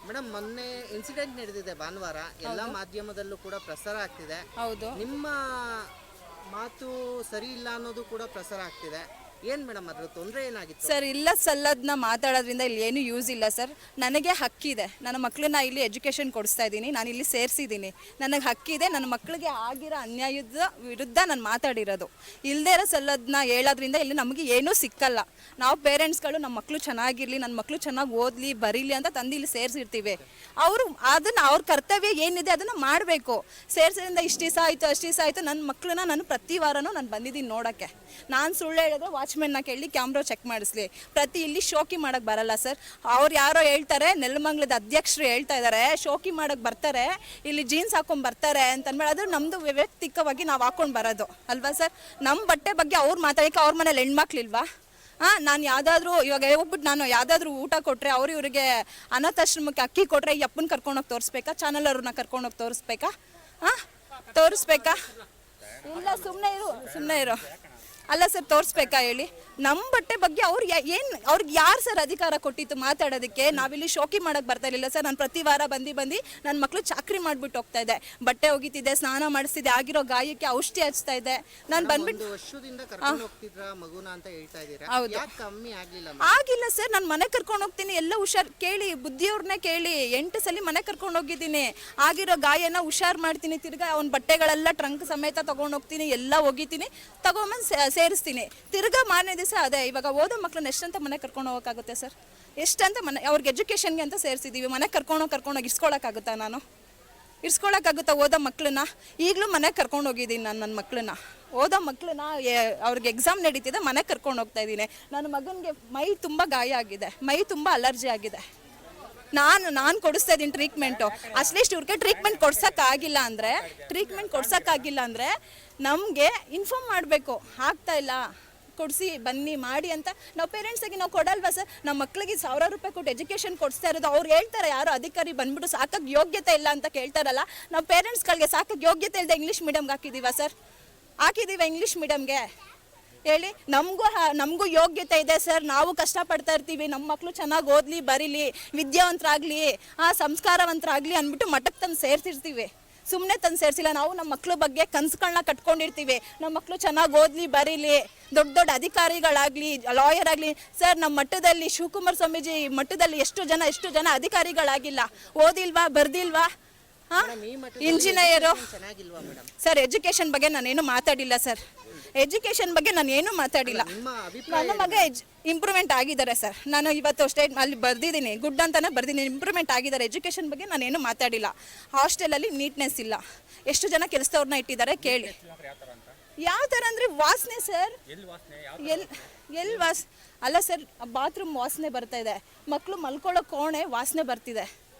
Madam ಮೊನ್ನೆ incident ನಡೆದಿದೆ ಭಾನುವಾರ, ಎಲ್ಲ ಮಾಧ್ಯಮದಲ್ಲೂ ಕೂಡ ಪ್ರಸಾರ ಆಗ್ತಿದೆ. ಹೌದು. ನಿಮ್ಮ ಮಾತು ಸರಿ ಇಲ್ಲ ಅನ್ನೋದು ಕೂಡ ಪ್ರಸಾರ ಆಗ್ತಿದೆ. ಏನು ಮೇಡಮ್ ಅದ್ರ ತೊಂದರೆ ಏನಾಗಿತ್ತು? ಸರ್, ಇಲ್ಲ ಸಲ್ಲದನ್ನ ಮಾತಾಡೋದ್ರಿಂದ ಇಲ್ಲಿ ಏನು ಯೂಸ್ ಇಲ್ಲ ಸರ್. ನನಗೆ ಹಕ್ಕಿದೆ, ನನ್ನ ಮಕ್ಕಳನ್ನ ಇಲ್ಲಿ ಎಜುಕೇಷನ್ ಕೊಡಿಸ್ತಾ ಇದ್ದೀನಿ, ನಾನು ಇಲ್ಲಿ ಸೇರಿಸಿದ್ದೀನಿ, ನನಗೆ ಹಕ್ಕಿದೆ. ನನ್ನ ಮಕ್ಕಳಿಗೆ ಆಗಿರೋ ಅನ್ಯಾಯದ ವಿರುದ್ಧ ನಾನು ಮಾತಾಡಿರೋದು. ಇಲ್ಲದೇ ಇರೋ ಸಲ್ಲದನ್ನ ಹೇಳೋದ್ರಿಂದ ಇಲ್ಲಿ ನಮಗೆ ಏನೂ ಸಿಕ್ಕಲ್ಲ. ನಾವು ಪೇರೆಂಟ್ಸ್ಗಳು ನಮ್ಮ ಮಕ್ಕಳು ಚೆನ್ನಾಗಿರಲಿ, ನನ್ನ ಮಕ್ಕಳು ಚೆನ್ನಾಗಿ ಓದಲಿ ಬರೀಲಿ ಅಂತ ತಂದು ಇಲ್ಲಿ ಸೇರಿಸಿರ್ತೀವಿ. ಅವರು ಅದನ್ನು ಅವ್ರ ಕರ್ತವ್ಯ ಏನಿದೆ ಅದನ್ನು ಮಾಡಬೇಕು. ಸೇರಿಸೋದ್ರಿಂದ ಇಷ್ಟು ದಿವಸ ಆಯಿತು ಅಷ್ಟು ದಿವಸ ಆಯಿತು. ನನ್ನ ಮಕ್ಕಳನ್ನ ನಾನು ಪ್ರತಿ ವಾರನೂ ನಾನು ಬಂದಿದ್ದೀನಿ ನೋಡೋಕ್ಕೆ. ನಾನು ಸುಳ್ಳು ಹೇಳಿದ್ರೆ ವಾಚ್ಮೆನ್ನ ಕೇಳಿ ಕ್ಯಾಮ್ರಾ ಚೆಕ್ ಮಾಡಿಸ್ಲಿ. ಇಲ್ಲಿ ಶೋಕಿ ಮಾಡೋಕ್ಕೆ ಬರಲ್ಲ ಸರ್. ಅವ್ರು ಯಾರೋ ಹೇಳ್ತಾರೆ, ನೆಲಮಂಗಲದ ಅಧ್ಯಕ್ಷರು ಹೇಳ್ತಾ ಇದ್ದಾರೆ ಶೋಕಿ ಮಾಡೋಕ್ಕೆ ಬರ್ತಾರೆ, ಇಲ್ಲಿ ಜೀನ್ಸ್ ಹಾಕೊಂಡು ಬರ್ತಾರೆ ಅಂತಂದ್ಮೇಲೆ ಅದು ನಮ್ಮದು ವೈಯಕ್ತಿಕವಾಗಿ ನಾವು ಹಾಕೊಂಡು ಬರೋದು ಅಲ್ವಾ ಸರ್. ನಮ್ಮ ಬಟ್ಟೆ ಬಗ್ಗೆ ಅವ್ರು ಮಾತಾಡೋಕ್ಕೆ ಅವ್ರ ಮನೇಲಿ ಹೆಣ್ಮಕ್ಳಿಲ್ವಾ? ನಾನು ಯಾವುದಾದ್ರೂ ಇವಾಗ ಹೋಗ್ಬಿಟ್ಟು ನಾನು ಯಾವುದಾದ್ರೂ ಊಟ ಕೊಟ್ಟರೆ ಅವ್ರು ಇವರಿಗೆ ಅನಾಥಾಶ್ರಮಕ್ಕೆ ಅಕ್ಕಿ ಕೊಟ್ಟರೆ ಈ ಅಪ್ಪನ ಕರ್ಕೊಂಡೋಗಿ ತೋರಿಸ್ಬೇಕಾ? ಚಾನಲ್ ಅವ್ರನ್ನ ಕರ್ಕೊಂಡೋಗಿ ತೋರಿಸ್ಬೇಕಾ? ತೋರಿಸ್ಬೇಕಾ? ಇಲ್ಲ, ಸುಮ್ಮನೆ ಇರು ಅಲ್ಲ ಸರ್, ತೋರಿಸ್ಬೇಕಾ ಹೇಳಿ? ನಮ್ಮ ಬಟ್ಟೆ ಬಗ್ಗೆ ಅವ್ರಿಗೆ ಯಾರು ಸರ್ ಅಧಿಕಾರ ಕೊಟ್ಟಿತ್ತು ಮಾತಾಡೋದಕ್ಕೆ? ನಾವಿಲ್ಲಿ ಶೋಕಿ ಮಾಡೋಕ್ಕೆ ಬರ್ತಾ ಇರಲಿಲ್ಲ ಸರ್. ನಾನು ಪ್ರತಿ ವಾರ ಬಂದು ನನ್ನ ಮಕ್ಕಳು ಚಾಕ್ರಿ ಮಾಡಿಬಿಟ್ಟು ಹೋಗ್ತಾ ಇದ್ದೆ, ಬಟ್ಟೆ ಒಗಿತಿದ್ದೆ, ಸ್ನಾನ ಮಾಡಿಸ್ತಿದ್ದೆ, ಆಗಿರೋ ಗಾಯಕ್ಕೆ ಔಷಧಿ ಹಚ್ತಾ ಇದ್ದೆ. ನಾನು ಬಂದ್ಬಿಟ್ಟು ಆಗಿಲ್ಲ ಸರ್. ನಾನು ಮನೆ ಕರ್ಕೊಂಡು ಹೋಗ್ತೀನಿ, ಎಲ್ಲ ಹುಷಾರ್ ಕೇಳಿ, ಬುದ್ಧಿಯವ್ರನ್ನೇ ಕೇಳಿ, 8 ಸಲ ಮನೆ ಕರ್ಕೊಂಡು ಹೋಗಿದ್ದೀನಿ. ಆಗಿರೋ ಗಾಯನ ಹುಷಾರು ಮಾಡ್ತೀನಿ, ತಿರ್ಗಾ ಅವ್ನ ಬಟ್ಟೆಗಳೆಲ್ಲ ಟ್ರಂಕ್ ಸಮೇತ ತೊಗೊಂಡು ಹೋಗ್ತೀನಿ, ಎಲ್ಲ ಒಗಿತೀನಿ, ತಗೊಂಬಂದು ಸೇರಿಸ್ತೀನಿ. ತಿರ್ಗಾ ಮಾರನೇ ದಿವಸ ಅದೇ. ಇವಾಗ ಓದೋ ಮಕ್ಕಳನ್ನ ಎಷ್ಟಂತ ಮನೆ ಕರ್ಕೊಂಡು ಹೋಗೋಕ್ಕಾಗುತ್ತೆ ಸರ್? ಎಷ್ಟಂತ ಅವ್ರಿಗೆ ಎಜುಕೇಷನ್ಗೆ ಅಂತ ಸೇರಿಸಿದ್ದೀವಿ. ಮನೆ ಕರ್ಕೊಂಡೋಗಿ ಇರ್ಸ್ಕೊಳಕ್ಕಾಗುತ್ತಾ? ನಾನು ಇರ್ಸ್ಕೊಳಕ್ಕಾಗುತ್ತಾ ಓದೋ ಮಕ್ಕಳನ್ನ? ಈಗಲೂ ಮನೆಗೆ ಕರ್ಕೊಂಡು ಹೋಗಿದ್ದೀನಿ ನಾನು ನನ್ನ ಮಕ್ಕಳನ್ನ. ಓದೋ ಮಕ್ಕಳನ್ನ ಅವ್ರಿಗೆ ಎಕ್ಸಾಮ್ ನಡೀತಿದೆ, ಮನೆಗೆ ಕರ್ಕೊಂಡು ಹೋಗ್ತಾ ಇದ್ದೀನಿ. ನನ್ನ ಮಗನಿಗೆ ಮೈ ತುಂಬ ಗಾಯ ಆಗಿದೆ, ಮೈ ತುಂಬ ಅಲರ್ಜಿ ಆಗಿದೆ. ನಾನು ಕೊಡಿಸ್ತಾ ಇದ್ದೀನಿ ಟ್ರೀಟ್ಮೆಂಟು. ಅಟ್ಲೀಸ್ಟ್ ಇವ್ರಿಗೆ ಟ್ರೀಟ್ಮೆಂಟ್ ಕೊಡ್ಸೋಕ್ಕಾಗಿಲ್ಲ ಅಂದರೆ ನಮಗೆ ಇನ್ಫಾರ್ಮ್ ಮಾಡಬೇಕು. ಆಗ್ತಾ ಇಲ್ಲ, ಕೊಡಿಸಿ ಬನ್ನಿ ಮಾಡಿ ಅಂತ ನಾವು ಪೇರೆಂಟ್ಸಾಗಿ ನಾವು ಕೊಡಲ್ವಾ ಸರ್? ನಮ್ಮ ಮಕ್ಕಳಿಗೆ 1000 ರೂಪಾಯಿ ಕೊಟ್ಟು ಎಜುಕೇಷನ್ ಕೊಡಿಸ್ತಾ ಇರೋದು. ಅವ್ರು ಹೇಳ್ತಾರೆ, ಯಾರೋ ಅಧಿಕಾರಿ ಬಂದ್ಬಿಟ್ಟು ಸಾಕಾಗಿ ಯೋಗ್ಯತೆ ಇಲ್ಲ ಅಂತ ಕೇಳ್ತಾರಲ್ಲ, ನಾವು ಪೇರೆಂಟ್ಸ್ಗಳಿಗೆ ಸಾಕಾಗಿ ಯೋಗ್ಯತೆ ಇಲ್ಲದೆ ಇಂಗ್ಲೀಷ್ ಮೀಡಿಯಮ್ಗೆ ಹಾಕಿದ್ದೀವ ಸರ್? ಹಾಕಿದ್ದೀವ ಇಂಗ್ಲೀಷ್ ಮೀಡಿಯಮ್ಗೆ ಹೇಳಿ? ನಮಗೂ ಯೋಗ್ಯತೆ ಇದೆ ಸರ್. ನಾವು ಕಷ್ಟಪಡ್ತಾ ಇರ್ತೀವಿ, ನಮ್ಮ ಮಕ್ಕಳು ಚೆನ್ನಾಗಿ ಓದಲಿ ಬರೀಲಿ, ವಿದ್ಯಾವಂತರಾಗಲಿ, ಸಂಸ್ಕಾರವಂತರಾಗಲಿ ಅಂದ್ಬಿಟ್ಟು ಮಠಕ್ಕೆ ತಂದು ಸೇರಿಸಿರ್ತೀವಿ. ಸುಮ್ಮನೆ ತಂದು ಸೇರಿಸಿಲ್ಲ. ನಾವು ನಮ್ಮ ಮಕ್ಕಳ ಬಗ್ಗೆ ಕನಸುಗಳನ್ನ ಕಟ್ಕೊಂಡಿರ್ತೀವಿ. ನಮ್ಮ ಮಕ್ಕಳು ಚೆನ್ನಾಗಿ ಓದಲಿ ಬರೀಲಿ, ದೊಡ್ಡ ಅಧಿಕಾರಿಗಳಾಗಲಿ, ಲಾಯರ್ ಆಗಲಿ. ಸರ್, ನಮ್ಮ ಮಠದಲ್ಲಿ ಶಿವಕುಮಾರ ಸ್ವಾಮೀಜಿ ಮಠದಲ್ಲಿ ಎಷ್ಟು ಜನ ಅಧಿಕಾರಿಗಳಾಗಿಲ್ಲ, ಓದಿಲ್ವಾ ಬರ್ದಿಲ್ವಾ? ಇಂಜಿನಿಯರು ಸರ್. ಎಜುಕೇಷನ್ ಬಗ್ಗೆ ನಾನೇನು ಮಾತಾಡಿಲ್ಲ ಸರ್. ನನ್ನ ಮಗ ಇಂಪ್ರೂವ್ಮೆಂಟ್ ಆಗಿದ್ದಾರೆ ಸರ್. ನಾನು ಇವತ್ತು ಅಲ್ಲಿ ಬರ್ದಿದ್ದೀನಿ, ಗುಡ್ ಅಂತಾನೆ ಬರ್ದಿದ್ದೀನಿ, ಇಂಪ್ರೂವ್ಮೆಂಟ್ ಆಗಿದ್ದಾರೆ. ಎಜುಕೇಷನ್ ಬಗ್ಗೆ ನಾನೇನು ಮಾತಾಡಿಲ್ಲ. ಹಾಸ್ಟೆಲಲ್ಲಿ ನೀಟ್ನೆಸ್ ಇಲ್ಲ, ಎಷ್ಟು ಜನ ಕೆಲಸದವ್ರನ್ನ ಇಟ್ಟಿದ್ದಾರೆ ಕೇಳಿ. ಯಾವ ಥರ ಅಂದರೆ ವಾಸನೆ ಸರ್. ಅಲ್ಲ ಸರ್, ಬಾತ್ರೂಮ್ ವಾಸನೆ ಬರ್ತಾ ಇದೆ, ಮಕ್ಕಳು ಮಲ್ಕೊಳ್ಳೋ ಕೋಣೆ ವಾಸನೆ ಬರ್ತಿದೆ.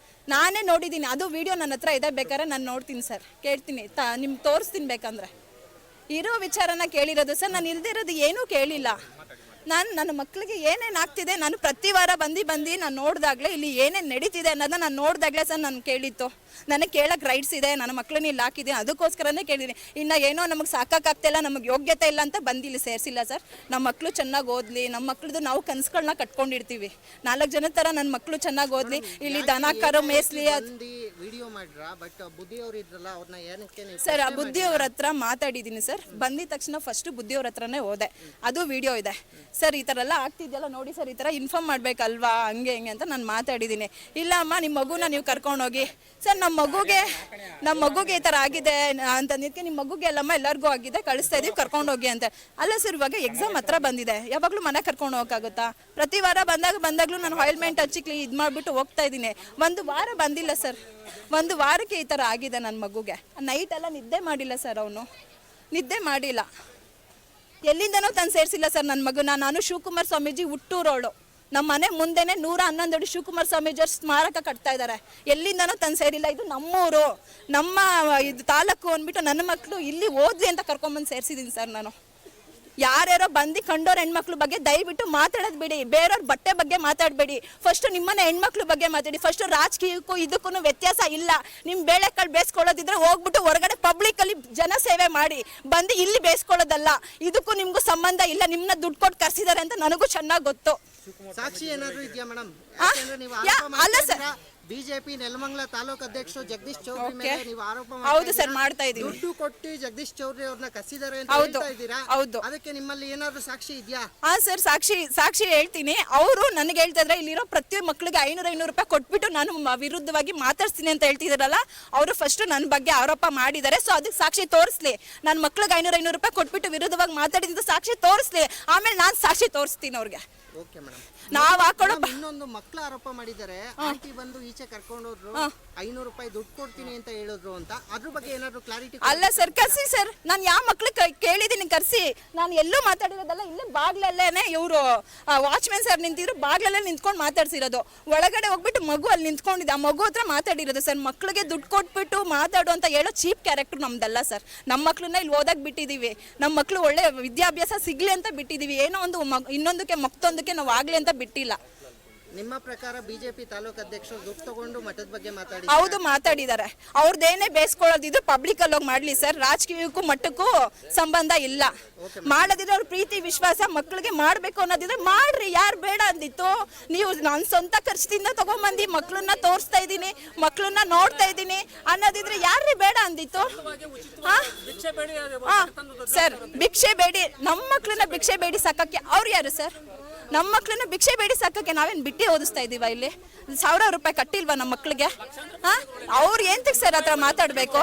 ನಾನೇ ನೋಡಿದ್ದೀನಿ, ಅದು ವಿಡಿಯೋ ನನ್ನ ಹತ್ರ ಇದೆ, ಬೇಕಾದ್ರೆ ನಾನು ನೋಡ್ತೀನಿ ಸರ್, ಕೇಳ್ತೀನಿ, ನಿಮ್ಗೆ ತೋರಿಸ್ತೀನಿ ಬೇಕಂದ್ರೆ. ಇರೋ ವಿಚಾರನ ಕೇಳಿರೋದು ಸರ್. ನಾನು ಇಲ್ದಿರೋದು ಏನೂ ಕೇಳಿಲ್ಲ. ನನ್ನ ಮಕ್ಕಳಿಗೆ ಏನೇನು ಆಗ್ತಿದೆ ನಾನು ಪ್ರತಿ ವಾರ ಬಂದು ನಾನು ನೋಡಿದಾಗಲೇ ಇಲ್ಲಿ ಏನೇನು ನಡೀತಿದೆ ಅನ್ನೋದನ್ನ ನಾನು ನೋಡಿದಾಗಲೇ ಸರ್ ನಾನು ಕೇಳಿತ್ತು. ನನಗೆ ಕೇಳೋಕ್ಕೆ ರೈಟ್ಸ್ ಇದೆ, ನನ್ನ ಮಕ್ಕಳನ್ನ ಇಲ್ಲಿ ಹಾಕಿದ್ದೀನಿ, ಅದಕ್ಕೋಸ್ಕರನೇ ಕೇಳಿದ್ದೀನಿ. ಇನ್ನು ಏನೋ ನಮಗೆ ಸಾಕಾಗ್ತಿಲ್ಲ, ನಮಗೆ ಯೋಗ್ಯತೆ ಇಲ್ಲ ಅಂತ ಬಂದು ಇಲ್ಲಿ ಸೇರಿಸಿಲ್ಲ ಸರ್. ನಮ್ಮ ಮಕ್ಕಳು ಚೆನ್ನಾಗಿ ಓದಲಿ, ನಮ್ಮ ಮಕ್ಕಳದು ನಾವು ಕನಸುಗಳನ್ನ ಕಟ್ಕೊಂಡಿರ್ತೀವಿ. 4 ಜನದ ಥರ ನನ್ನ ಮಕ್ಕಳು ಚೆನ್ನಾಗಿ ಓದಲಿ, ಇಲ್ಲಿ ದನ ಕರು ಮೇಯಿಸ್ಲಿ. ಸರ್, ಆ ಬುದ್ಧಿಯವ್ರ ಹತ್ರ ಮಾತಾಡಿದ್ದೀನಿ ಸರ್. ಬಂದಿದ ತಕ್ಷಣ ಫಸ್ಟ್ ಬುದ್ಧಿಯವ್ರ ಹತ್ರನೇ ಹೋದೆ, ಅದು ವಿಡಿಯೋ ಇದೆ ಸರ್. ಈ ಥರ ಎಲ್ಲ ಆಗ್ತಿದೆಯಲ್ಲ ನೋಡಿ ಸರ್, ಈ ಥರ ಇನ್ಫಾರ್ಮ್ ಮಾಡಬೇಕಲ್ವಾ, ಹಂಗೆ ಅಂತ ನಾನು ಮಾತಾಡಿದ್ದೀನಿ. ಇಲ್ಲ ಅಮ್ಮ, ನಿಮ್ಮ ಮಗುನ ನೀವು ಕರ್ಕೊಂಡೋಗಿ ಸರ್. ನಮ್ಮ ಮಗುಗೆ ಈ ಥರ ಆಗಿದೆ ಅಂತಂದಿದ್ದಕ್ಕೆ, ನಿಮ್ಮ ಮಗುಗೆ ಅಲ್ಲಮ್ಮ ಎಲ್ಲರಿಗೂ ಆಗಿದೆ, ಕಳಿಸ್ತಾ ಇದೀವಿ, ಕರ್ಕೊಂಡೋಗಿ ಅಂತ. ಅಲ್ಲ ಸರ್, ಇವಾಗ ಎಕ್ಸಾಮ್ ಹತ್ರ ಬಂದಿದೆ, ಯಾವಾಗಲೂ ಮನೆ ಕರ್ಕೊಂಡು ಹೋಗೋಕ್ಕಾಗುತ್ತಾ? ಪ್ರತಿ ವಾರ ಬಂದಾಗಲೂ ನಾನು ಆಯಿಲ್ಮೆಂಟ್ ಹಚ್ಚಿಕ್ಲಿ ಇದು ಮಾಡಿಬಿಟ್ಟು ಹೋಗ್ತಾ ಇದ್ದೀನಿ. 1 ವಾರ ಬಂದಿಲ್ಲ ಸರ್. 1 ವಾರಕ್ಕೆ ಈ ಥರ ಆಗಿದೆ ನನ್ನ ಮಗುಗೆ. ನೈಟೆಲ್ಲ ನಿದ್ದೆ ಮಾಡಿಲ್ಲ ಸರ್, ಅವನು ನಿದ್ದೆ ಮಾಡಿಲ್ಲ. ಎಲ್ಲಿಂದನೂ ತಂದು ಸೇರಿಸಿಲ್ಲ ಸರ್ ನನ್ನ ಮಗನ. ನಾನು ಶಿವಕುಮಾರ ಸ್ವಾಮೀಜಿ ಹುಟ್ಟೂರೋಳು, ನಮ್ಮ ಮನೆ ಮುಂದೆನೆ 111 ಅಡಿ ಶಿವಕುಮಾರ ಸ್ವಾಮೀಜಿಯವ್ರ ಸ್ಮಾರಕ ಕಟ್ತಾ ಇದ್ದಾರೆ. ಎಲ್ಲಿಂದನೂ ತಂದು ಸೇರಿಲ್ಲ. ಇದು ನಮ್ಮೂರು, ನಮ್ಮ ಇದು ತಾಲೂಕು ಅಂದ್ಬಿಟ್ಟು ನನ್ನ ಮಕ್ಕಳು ಇಲ್ಲಿ ಓದ್ಲಿ ಅಂತ ಕರ್ಕೊಂಬಂದು ಸೇರಿಸಿದ್ದೀನಿ ಸರ್ ನಾನು. ಯಾರ್ಯಾರೋ ಬಂದು ಕಂಡೋರು ಹೆಣ್ಮಕ್ಳ ಬಗ್ಗೆ ದಯವಿಟ್ಟು ಮಾತಾಡೋದು ಬಿಡಿ, ಬೇರೆಯವ್ರ ಬಟ್ಟೆ ಬಗ್ಗೆ ಮಾತಾಡಬೇಡಿ. ಫಸ್ಟ್ ನಿಮ್ಮನೆ ಹೆಣ್ಮಕ್ಳ ಬಗ್ಗೆ ಮಾತಾಡಿ. ಫಸ್ಟ್ ರಾಜಕೀಯಕ್ಕೂ ಇದಕ್ಕೂ ವ್ಯತ್ಯಾಸ ಇಲ್ಲ. ನಿಮ್ಮ ಬೇಳೆಕಾಳು ಬೇಯಿಸ್ಕೊಳ್ಳೋದಿದ್ರೆ ಹೋಗ್ಬಿಟ್ಟು ಹೊರಗಡೆ ಪಬ್ಲಿಕಲ್ಲಿ ಜನ ಸೇವೆ ಮಾಡಿ, ಬಂದು ಇಲ್ಲಿ ಬೇಯಿಸ್ಕೊಳ್ಳೋದಲ್ಲ. ಇದಕ್ಕೂ ನಿಮಗೂ ಸಂಬಂಧ ಇಲ್ಲ. ನಿಮ್ಮನ್ನ ದುಡ್ಡು ಕೊಟ್ಟು ಕರ್ಸಿದ್ದಾರೆ ಅಂತ ನನಗೂ ಚೆನ್ನಾಗಿ ಗೊತ್ತು. ಸಾಕ್ಷಿ ಏನಾದರೂ ಇದೆಯಾ ಮೇಡಮ್? ಅಲ್ಲ ಸರ್, ಬಿಜೆಪಿ ನೆಲಮಂಗಲ ತಾಲೂಕು ಅಧ್ಯಕ್ಷರು ಜಗದೀಶ್ ಚೌಧರಿ ಮೇಲೆ ನೀವು ಆರೋಪ ಹೌದು ಸರ್, ಮಾಡ್ತಾ ಇದ್ದೀನಿ. ದುಡ್ಡು ಕೊಟ್ಟು ಜಗದೀಶ್ ಚೌಧರಿ ಅವ್ರನ್ನ ಕಸಿದ್ದಾರೆ ಅಂತ ಹೌದು. ಹೇಳ್ತಾ ಇದ್ದೀರಾ. ಹೌದು. ಅದಕ್ಕೆ ನಿಮ್ಮಲ್ಲಿ ಏನಾದ್ರು ಸಾಕ್ಷಿ ಇದೆಯಾ? ಹಾ ಸರ್, ಸಾಕ್ಷಿ ಹೇಳ್ತೀನಿ. ಅವರು ನನಗೆ ಹೇಳ್ತಾ ಇದ್ರೆ ಇಲ್ಲಿರೋ ಪ್ರತಿ ಮಕ್ಕಳಿಗೆ 500 ರೂಪಾಯಿ ಕೊಟ್ಬಿಟ್ಟು ನಾನು ವಿರುದ್ಧವಾಗಿ ಮಾತಾಡ್ತೀನಿ ಅಂತ ಹೇಳ್ತಿದಾರಲ್ಲ, ಅವರು ಫಸ್ಟ್ ನನ್ನ ಬಗ್ಗೆ ಆರೋಪ ಮಾಡಿದ್ದಾರೆ. ಸೊ ಅದಕ್ಕೆ ಸಾಕ್ಷಿ ತೋರಿಸ್ಲಿ. ನನ್ನ ಮಕ್ಳಿಗೆ 500 ರೂಪಾಯಿ ಕೊಟ್ಬಿಟ್ಟು ವಿರುದ್ಧವಾಗಿ ಮಾತಾಡಿದ ಸಾಕ್ಷಿ ತೋರಿಸ್ಲಿ, ಆಮೇಲೆ ನಾನು ಸಾಕ್ಷಿ ತೋರಿಸ್ತೀನಿ ಅವ್ರಿಗೆ. Okay madam. ನಾವ್ ಹಾಕೊಳ್ಳೋ ಇನ್ನೊಂದು ಮಕ್ಕಳು ಆರೋಪ ಮಾಡಿದ್ದಾರೆ, ಆಂಟಿ ಬಂದು ಈಚೆ ಕರ್ಕೊಂಡೋದ್ರು 500 ರೂಪಾಯಿ ದುಡ್ಡು ಕೊಡ್ತೀನಿ ಅಂತ ಹೇಳಿದ್ರು ಅಂತ. ಅದ್ರ ಬಗ್ಗೆ ಏನಾದ್ರು ಕ್ಲಾರಿಟಿ? ಅಲ್ಲ ಸರ್, ಕರ್ಸಿ ಸರ್. ನಾನು ಯಾವ ಮಕ್ಳಿಗೆ ಕೇಳಿದೀನಿ ಕರ್ಸಿ. ನಾನು ಎಲ್ಲೂ ಮಾತಾಡಿರೋದಲ್ಲ. ಇಲ್ಲೇ ಬಾಗ್ಲಲ್ಲೇನೆ ಇವರು ವಾಚ್ಮ್ಯಾನ್ ಸರ್ ನಿಂತಿದ್ರು, ಬಾಗ್ಲಲ್ಲೇ ನಿಂತ್ಕೊಂಡು ಮಾತಾಡ್ಸಿರೋದು. ಒಳಗಡೆ ಹೋಗ್ಬಿಟ್ಟು ಮಗು ಅಲ್ಲಿ ನಿಂತ್ಕೊಂಡಿದ್ದೆ, ಆ ಮಗು ಹತ್ರ ಮಾತಾಡಿರೋದು ಸರ್. ಮಕ್ಳಿಗೆ ದುಡ್ಡು ಕೊಟ್ಬಿಟ್ಟು ಮಾತಾಡು ಅಂತ ಹೇಳೋ ಚೀಪ್ ಕ್ಯಾರೆಕ್ಟರ್ ನಮ್ದಲ್ಲ ಸರ್. ನಮ್ಮ ಮಕ್ಳನ್ನ ಇಲ್ಲಿ ಓದಕ್ ಬಿಟ್ಟಿದೀವಿ. ನಮ್ಮ ಮಕ್ಳು ಒಳ್ಳೆ ವಿದ್ಯಾಭ್ಯಾಸ ಸಿಗ್ಲಿ ಅಂತ ಬಿಟ್ಟಿದೀವಿ. ಏನೋ ಒಂದು ಇನ್ನೊಂದಕ್ಕೆ ಮತ್ತೊಂದಕ್ಕೆ ನಾವು ಆಗ್ಲಿ ಅಂತ ಬಿಟ್ಟಿಲ್ಲ. ನಿಮ್ಮ ಪ್ರಕಾರ ಬಿಜೆಪಿ ತಾಲೂಕು ಅಧ್ಯಕ್ಷರು ದುಡ್ಡು ತಗೊಂಡು ಮಠದ ಬಗ್ಗೆ ಮಾತಾಡಿ? ಹೌದು, ಮಾತಾಡಿದ್ದಾರೆ. ಅವ್ರದ್ದೇನೇ ಬೇಯಿಸ್ಕೊಳ್ಳೋದಿದ್ದು ಪಬ್ಲಿಕ್ ಅಲ್ಲಿ ಹೋಗಿ ಮಾಡ್ಲಿ ಸರ್. ರಾಜಕೀಯಕ್ಕೂ ಮಟ್ಟಕ್ಕೂ ಸಂಬಂಧ ಇಲ್ಲ. ಮಾಡೋದಿದ್ರೆ ಅವ್ರ ಪ್ರೀತಿ ವಿಶ್ವಾಸ ಮಕ್ಳಿಗೆ ಮಾಡ್ಬೇಕು ಅನ್ನೋದಿದ್ರೆ ಮಾಡ್ರಿ. ಯಾರು ಬೇಡ ಅಂದಿತ್ತು? ನೀವು ನಾನು ಸ್ವಂತ ಖರ್ಚಿನಿಂದ ತಗೊಂಬಂದು ಮಕ್ಳನ್ನ ತೋರಿಸ್ತಾ ಇದ್ದೀನಿ, ಮಕ್ಳನ್ನ ನೋಡ್ತಾ ಇದ್ದೀನಿ ಅನ್ನೋದಿದ್ರೆ ಯಾರ್ರಿ ಬೇಡ ಅಂದಿತ್ತು? ಸರ್, ಭಿಕ್ಷೆ ಬೇಡಿ ನಮ್ಮ ಮಕ್ಳನ್ನ ಭಿಕ್ಷೆ ಬೇಡಿ ಸಾಕಕ್ಕೆ ಅವ್ರು ಯಾರು ಸರ್? ನಮ್ಮ ಮಕ್ಳನ್ನ ಭಿಕ್ಷೆ ಬೇಡಿ ಸಾಕಕ್ಕೆ ನಾವೇನು ಬಿಟ್ಟು ಓದಿಸ್ತಾ ಇದೀವ? ಇಲ್ಲಿ 1000 ರೂಪಾಯಿ ಕಟ್ಟಿಲ್ವಾ ನಮ್ಮ ಮಕ್ಳಿಗೆ? ಅವ್ರು ಏಂತಕ್ಕೆ ಸರ್ ಹತ್ರ ಮಾತಾಡ್ಬೇಕು?